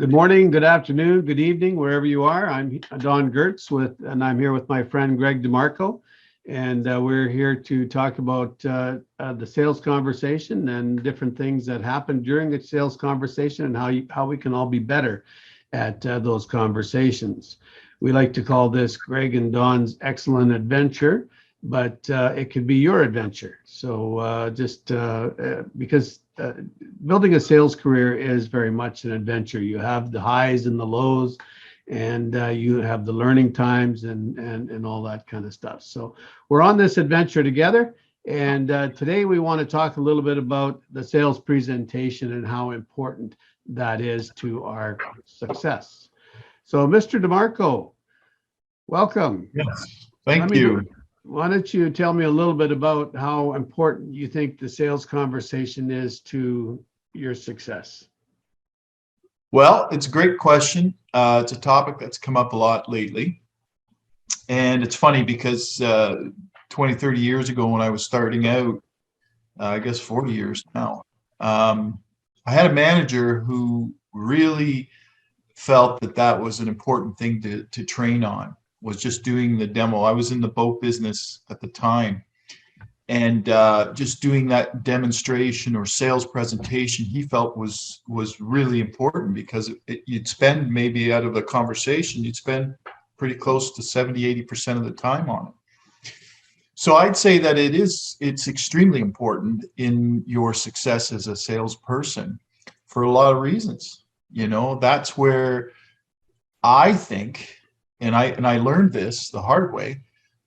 Good morning, good afternoon, good evening, wherever you are. I'm Don Gertz and I'm here with my friend Greg DeMarco. And we're here to talk about the sales conversation and different things that happen during the sales conversation and how we can all be better at those conversations. We like to call this Greg and Don's excellent adventure, but it could be your adventure. So because building a sales career is very much an adventure. You have the highs and the lows, and you have the learning times and all that kind of stuff. So we're on this adventure together. And today we want to talk a little bit about the sales presentation and how important that is to our success. So Mr. DeMarco, welcome. Yes, thank you. Why don't you tell me a little bit about how important you think the sales conversation is to your success? Well, it's a great question. It's a topic that's come up a lot lately. And it's funny because 20, 30 years ago when I was starting out, I guess 40 years now, I had a manager who really felt that that was an important thing to train on, was just doing the demo. I was in the boat business at the time, and just doing that demonstration or sales presentation he felt was really important, because you'd spend, maybe out of a conversation, you'd spend pretty close to 70-80% of the time on it. So I'd say that it's extremely important in your success as a salesperson for a lot of reasons. You know, that's where I think, and I learned this the hard way,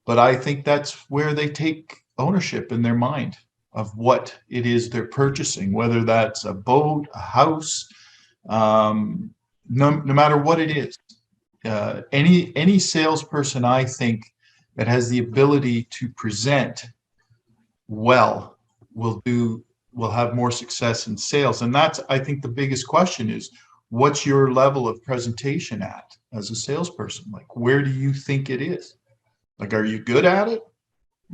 but I think that's where they take ownership in their mind of what it is they're purchasing, whether that's a boat, a house, no matter what it is. Any salesperson, I think, that has the ability to present well will have more success in sales. And that's, I think, the biggest question is, what's your level of presentation at as a salesperson? Like, where do you think it is? Like, are you good at it?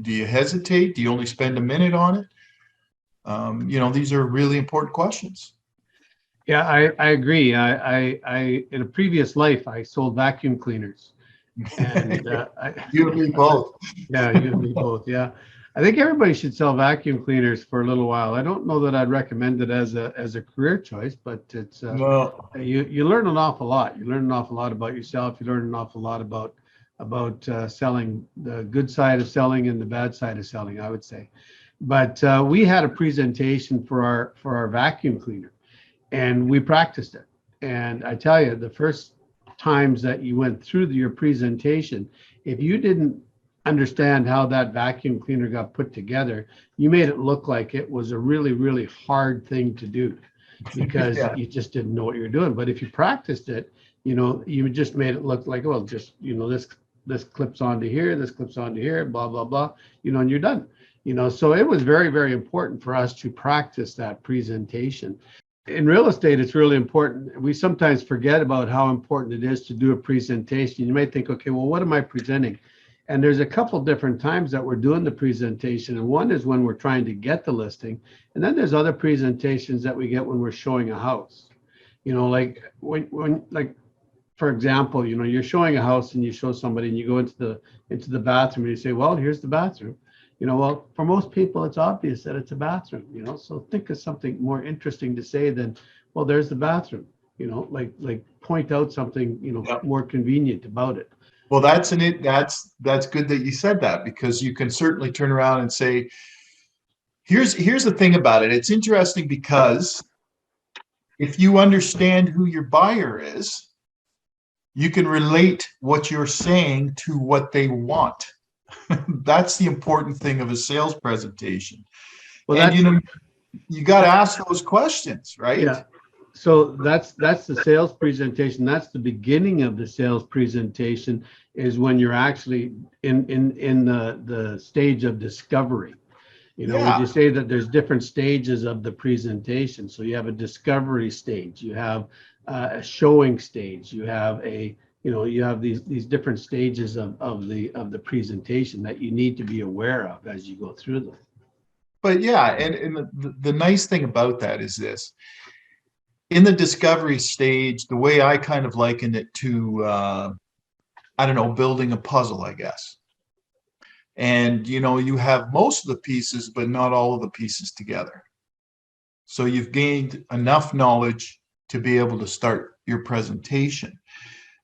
Do you hesitate? Do you only spend a minute on it? These are really important questions. Yeah, I agree. I in a previous life, I sold vacuum cleaners. And you and me both. Yeah, you and me both. Yeah. I think everybody should sell vacuum cleaners for a little while. I don't know that I'd recommend it as a career choice, but it's no. You learn an awful lot. You learn an awful lot about yourself. You learn an awful lot about selling, the good side of selling and the bad side of selling, I would say. But we had a presentation for our vacuum cleaner, and we practiced it. And I tell you, the first times that you went through your presentation, if you didn't understand how that vacuum cleaner got put together, you made it look like it was a really, really hard thing to do, because Yeah. you just didn't know what you're doing. But if you practiced it, you just made it look like, well, just, this clips onto here, this clips onto here, blah, blah, blah, and you're done. So it was very, very important for us to practice that presentation. In real estate, it's really important. We sometimes forget about how important it is to do a presentation. You might think, okay, well, what am I presenting? And there's a couple different times that we're doing the presentation. And one is when we're trying to get the listing. And then there's other presentations that we get when we're showing a house. Like when for example, you're showing a house and you show somebody and you go into the bathroom and you say, well, here's the bathroom. Well, for most people, it's obvious that it's a bathroom, so think of something more interesting to say than, well, there's the bathroom, like point out something, Yeah. more convenient about it. Well, that's good that you said that, because you can certainly turn around and say, here's the thing about it. It's interesting because if you understand who your buyer is, you can relate what you're saying to what they want. That's the important thing of a sales presentation. Well, and you got to ask those questions, right? Yeah. So that's the sales presentation. That's the beginning of the sales presentation, is when you're actually in the stage of discovery. Would you say that there's different stages of the presentation? So you have a discovery stage, you have a showing stage, you have you have these different stages of the presentation that you need to be aware of as you go through them. But yeah, and the nice thing about that is this: in the discovery stage, the way I kind of liken it to, I don't know, building a puzzle, I guess. And, you have most of the pieces, but not all of the pieces together. So you've gained enough knowledge to be able to start your presentation.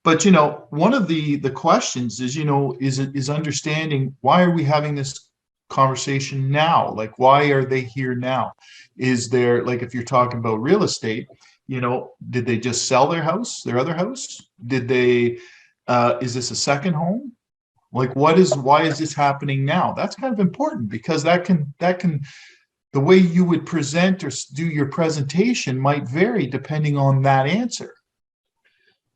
But, one of the questions is, is understanding, why are we having this conversation now? Like, why are they here now? Is there, like, if you're talking about real estate, did they just sell their house, their other house? Did they, is this a second home? Like, why is this happening now? That's kind of important, because the way you would present or do your presentation might vary depending on that answer.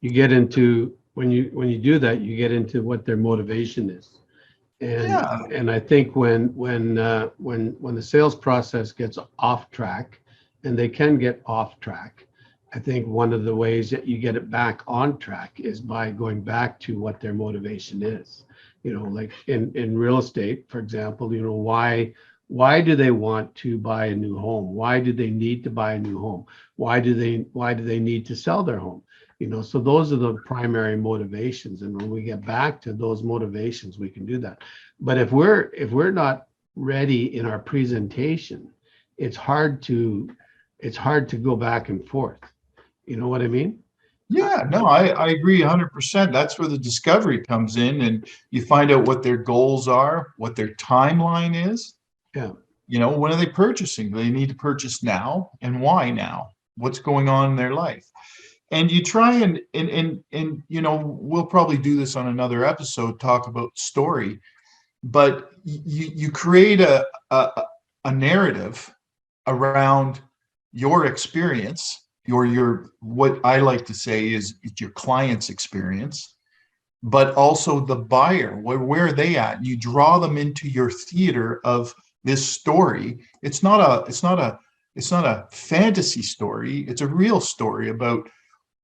You get into, when you do that, you get into what their motivation is. And I think when the sales process gets off track, and they can get off track, I think one of the ways that you get it back on track is by going back to what their motivation is. Like in real estate, for example, why do they want to buy a new home? Why do they need to buy a new home? Why do they need to sell their home? So those are the primary motivations. And when we get back to those motivations, we can do that. But if we're not ready in our presentation, it's hard to go back and forth. You know what I mean? Yeah, no, I agree 100%. That's where the discovery comes in, and you find out what their goals are, what their timeline is. Yeah. When are they purchasing? Do they need to purchase now, and why now? What's going on in their life? And you try and we'll probably do this on another episode, talk about story, but you create a narrative around your experience, your what I like to say is your client's experience, but also the buyer. Where are they at? You draw them into your theater of this story. It's not a fantasy story. It's a real story about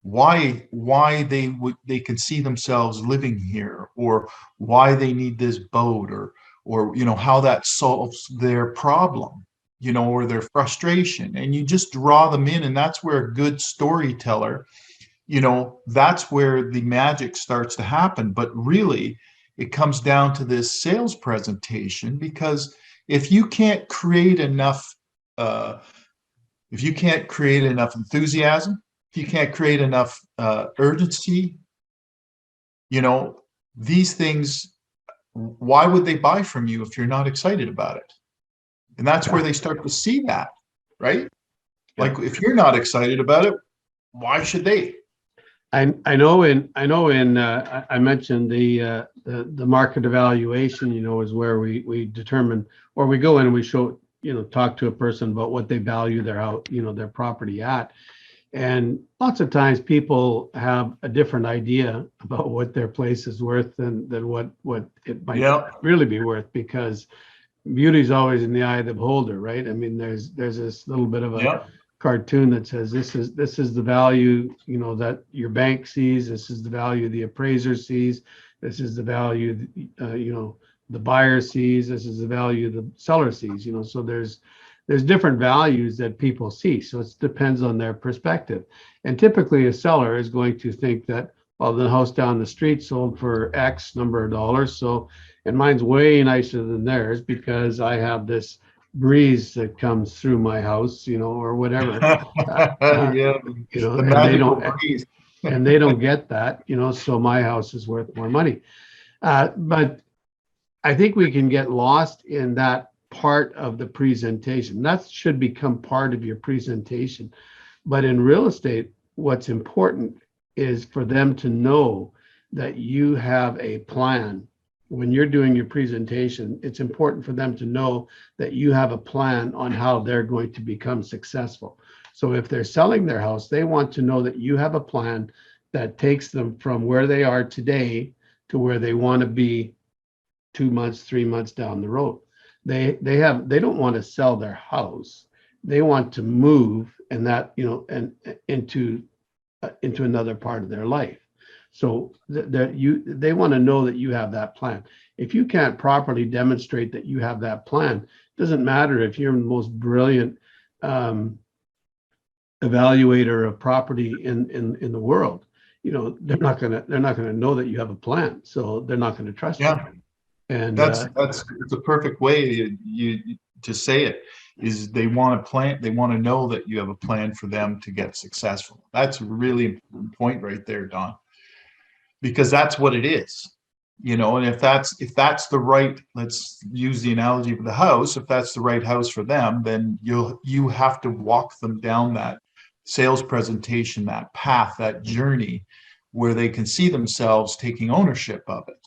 why they can see themselves living here, or why they need this boat, or how that solves their problem, or their frustration. And you just draw them in, and that's where a good storyteller, that's where the magic starts to happen. But really, it comes down to this sales presentation, because if you can't create enough enthusiasm, if you can't create enough urgency, these things, why would they buy from you if you're not excited about it? And that's where they start to see that, right? Like, if you're not excited about it, why should they? I know I mentioned the market evaluation, is where we determine, or we go in and we show, talk to a person about what they value their house, their property at. And lots of times people have a different idea about what their place is worth than what it might really be worth, because beauty is always in the eye of the beholder, right? I mean, there's this little bit of a cartoon that says this is the value, that your bank sees. This is the value the appraiser sees. This is the value, the buyer sees. This is the value the seller sees. So there's different values that people see. So it depends on their perspective. And typically a seller is going to think that, well, the house down the street sold for X number of dollars. So, and mine's way nicer than theirs because I have this breeze that comes through my house, or whatever. The magical breeze. And they don't get that, so my house is worth more money. But I think we can get lost in that part of the presentation. That should become part of your presentation. But in real estate, what's important is for them to know that you have a plan. When you're doing your presentation, it's important for them to know that you have a plan on how they're going to become successful. So if they're selling their house, they want to know that you have a plan that takes them from where they are today to where they want to be 2 months, 3 months down the road. They don't want to sell their house. They want to move and into another part of their life. So they want to know that you have that plan. If you can't properly demonstrate that you have that plan, it doesn't matter if you're the most brilliant evaluator of property in the world, they're not gonna know that you have a plan, so they're not gonna trust you. Yeah, And that's it's a perfect way to say it, is they want to plan, they want to know that you have a plan for them to get successful. That's a really important point right there, Don, because that's what it is. And if that's the right, let's use the analogy of the house, if that's the right house for them, then you have to walk them down that sales presentation, that path, that journey, where they can see themselves taking ownership of it,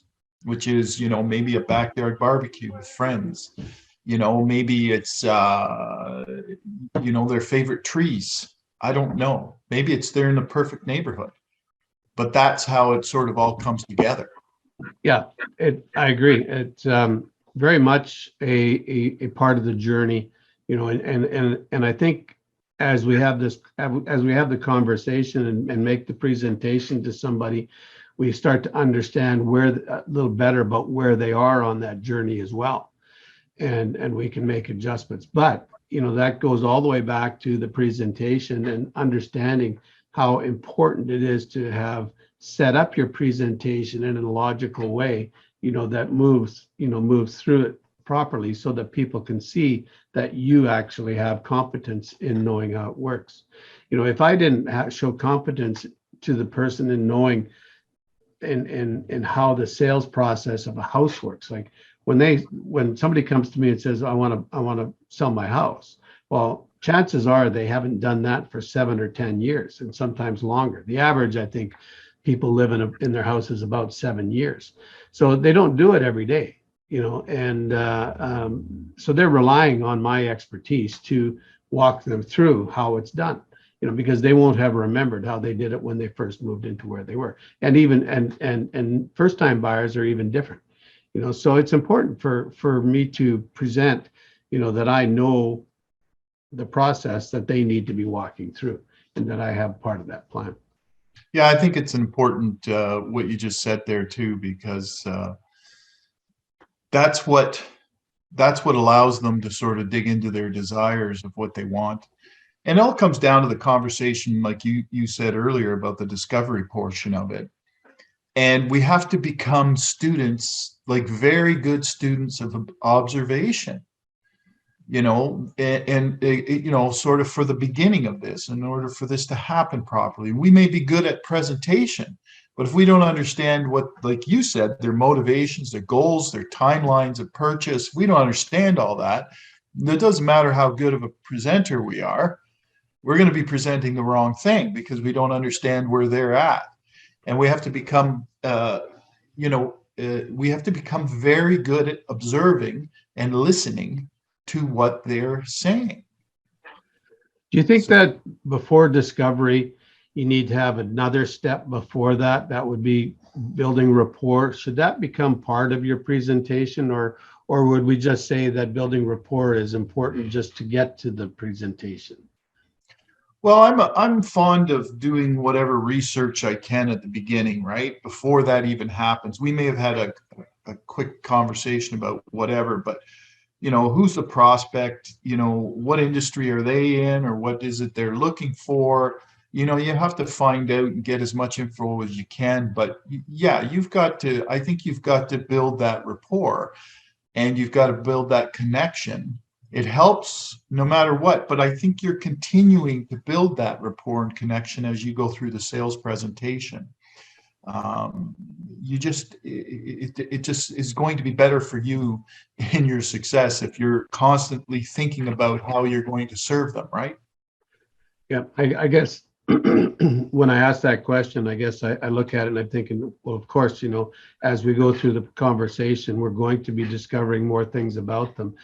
which is, maybe a backyard barbecue with friends. Maybe it's their favorite trees. I don't know. Maybe it's they're in the perfect neighborhood. But that's how it sort of all comes together. yeah, I agree. It's very much a part of the journey, and I think as we have the conversation and make the presentation to somebody, we start to understand a little better about where they are on that journey as well, and we can make adjustments. But that goes all the way back to the presentation and understanding how important it is to have set up your presentation in a logical way, that moves through it properly, so that people can see that you actually have competence in knowing how it works. If I didn't show competence to the person in knowing in how the sales process of a house works, like when somebody comes to me and says, I want to sell my house, well, chances are they haven't done that for 7 or 10 years, and sometimes longer. The average, I think, people live in their houses about 7 years, so they don't do it every day, and so they're relying on my expertise to walk them through how it's done, because they won't have remembered how they did it when they first moved into where they were. And even and first time buyers are even different, so it's important for me to present, that I know the process that they need to be walking through, and that I have part of that plan. Yeah, I think it's important what you just said there too, because that's what allows them to sort of dig into their desires of what they want. And it all comes down to the conversation, like you said earlier, about the discovery portion of it. And we have to become students, like very good students of observation, and sort of for the beginning of this, in order for this to happen properly. We may be good at presentation, but if we don't understand what, like you said, their motivations, their goals, their timelines of purchase, we don't understand all that, it doesn't matter how good of a presenter we are, we're going to be presenting the wrong thing because we don't understand where they're at. And we have to become, we have to become very good at observing and listening to what they're saying. Do you think that before discovery, you need to have another step before that? That would be building rapport. Should that become part of your presentation, or would we just say that building rapport is important just to get to the presentation? Well, I'm fond of doing whatever research I can at the beginning, right? Before that even happens. We may have had a quick conversation about whatever, but who's the prospect, what industry are they in, or what is it they're looking for? You have to find out and get as much info as you can. But yeah, I think you've got to build that rapport, and you've got to build that connection. It helps no matter what, but I think you're continuing to build that rapport and connection as you go through the sales presentation. It just is going to be better for you in your success if you're constantly thinking about how you're going to serve them, right? Yeah, I guess when I ask that question, I guess I look at it and I'm thinking, well, of course, as we go through the conversation, we're going to be discovering more things about them.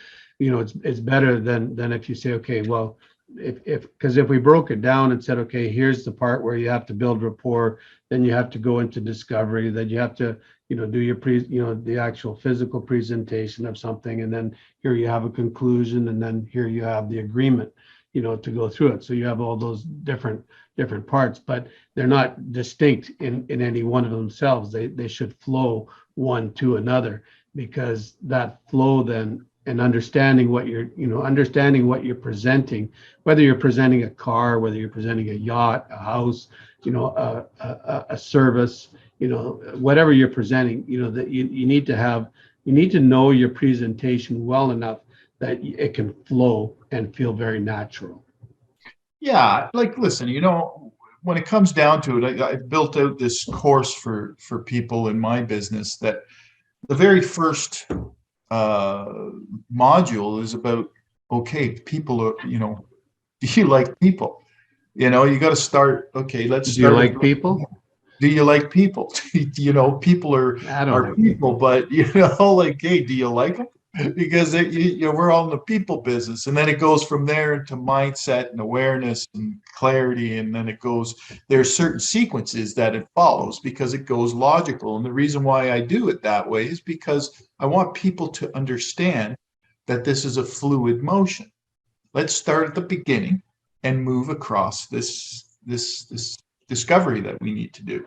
It's better than if you say, okay, well, because if we broke it down and said, okay, here's the part where you have to build rapport, then you have to go into discovery, then you have to, do your the actual physical presentation of something, and then here you have a conclusion, and then here you have the agreement, to go through it. So you have all those different parts, but they're not distinct in any one of themselves. They should flow one to another, because that flow then and understanding what you're presenting, whether you're presenting a car, whether you're presenting a yacht, a house, a service, whatever you're presenting, that you need to know your presentation well enough that it can flow and feel very natural. Yeah, like listen, when it comes down to it, I built out this course for people in my business that the very first module is about, okay, people are, do you like people? You got to start, okay, let's Do you start. like people? Do you like people? People are people, but like, hey, do you like them? Because we're all in the people business, and then it goes from there into mindset and awareness and clarity, and then there's certain sequences that it follows because it goes logical. And the reason why I do it that way is because I want people to understand that this is a fluid motion. Let's start at the beginning and move across this discovery that we need to do.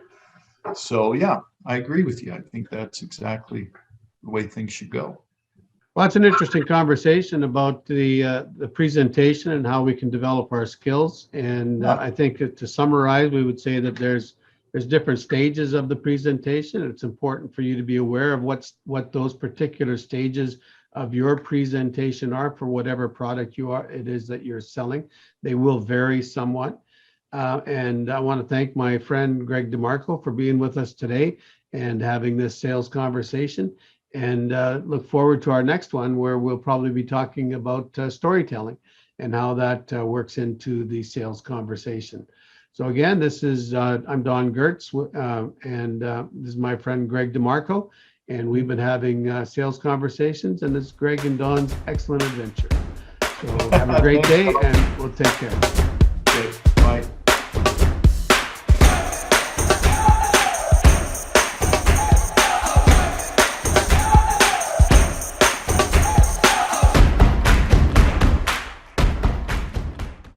So yeah, I agree with you. I think that's exactly the way things should go. Well, it's an interesting conversation about the presentation and how we can develop our skills. And I think to summarize, we would say that there's different stages of the presentation. It's important for you to be aware of what those particular stages of your presentation are for whatever product it is that you're selling. They will vary somewhat. And I want to thank my friend Greg DeMarco for being with us today and having this sales conversation. And look forward to our next one, where we'll probably be talking about storytelling and how that works into the sales conversation. So again, I'm Don Gertz, and this is my friend Greg DeMarco, and we've been having sales conversations, and this is Greg and Don's excellent adventure. So have a great day, and we'll take care. Okay, bye.